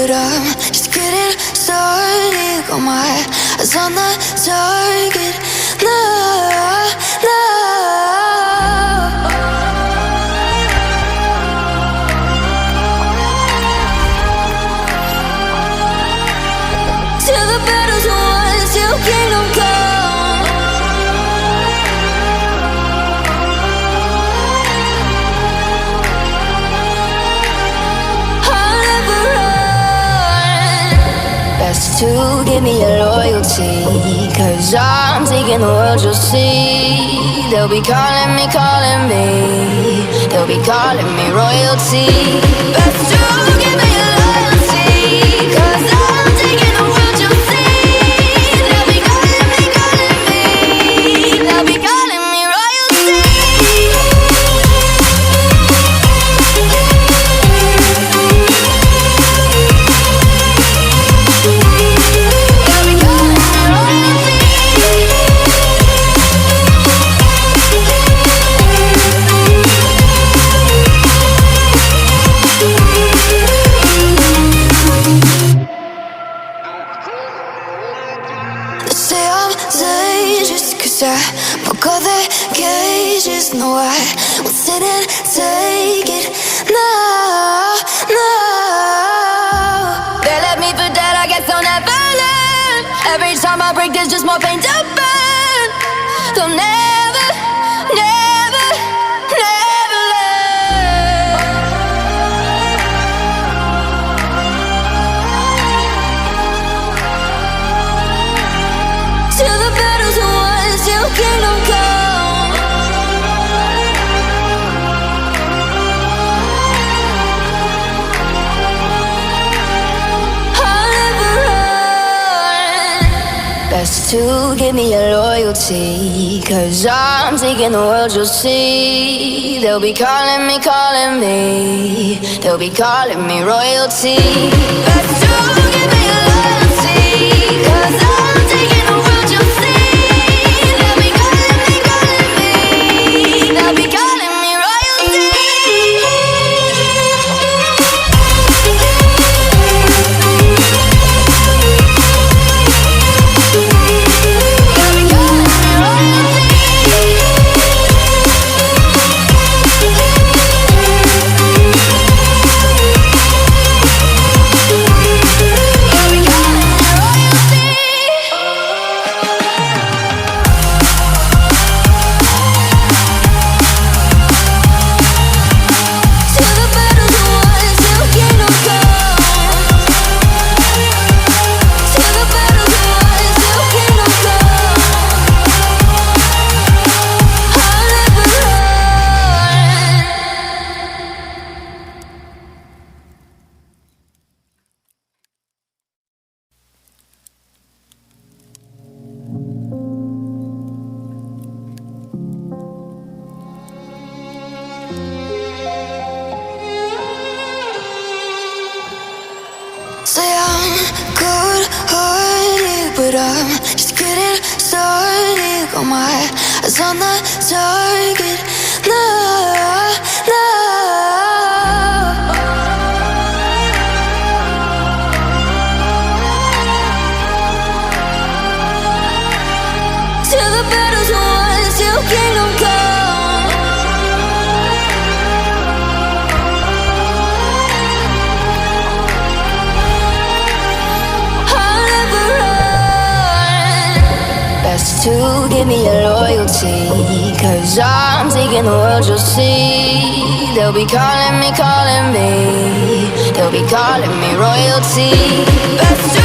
but I'm just getting started. Got my eyes on the target. No, no. Till the battle's won, till kingdom come. I'll never run. Best to give me your loyalty, 'cause I'm taking the world, you'll see. They'll be calling me, calling me. They'll be calling me royalty. Best to give me your loyalty, 'cause I'm taking the world, you'll see. They'll be calling me, calling me. They'll be calling me royalty. They'll be calling me royalty. They say I'm dangerous 'cause I broke all their cages. No, I won't sit and take it. No, no. They left me for dead, I guess I'll never learn. Every time I break, there's just more pain to burn. They'll never, never, never learn. Till the battle's won, till kingdom come. I'll never run. Best to give me your loyalty, 'cause I'm taking the world, you'll see. They'll be calling me, calling me. They'll be calling me royalty. Best to give me your loyalty, 'cause I'm taking the world, you'll see. They'll be calling me, calling me. They'll be calling me royalty. They'll be calling me royalty. They'll be calling me royalty. Till the battle's won, till kingdom come. Till the battle's won, till kingdom come. I'll never run. Say I'm good-hearted, but I'm just getting started. Got my eyes on the target. No, no. Till the battle's won, till kingdom come. I'll never run. Best to give me your loyalty, 'cause I'm taking the world, you'll see. They'll be calling me, calling me. They'll be calling me royalty. Best to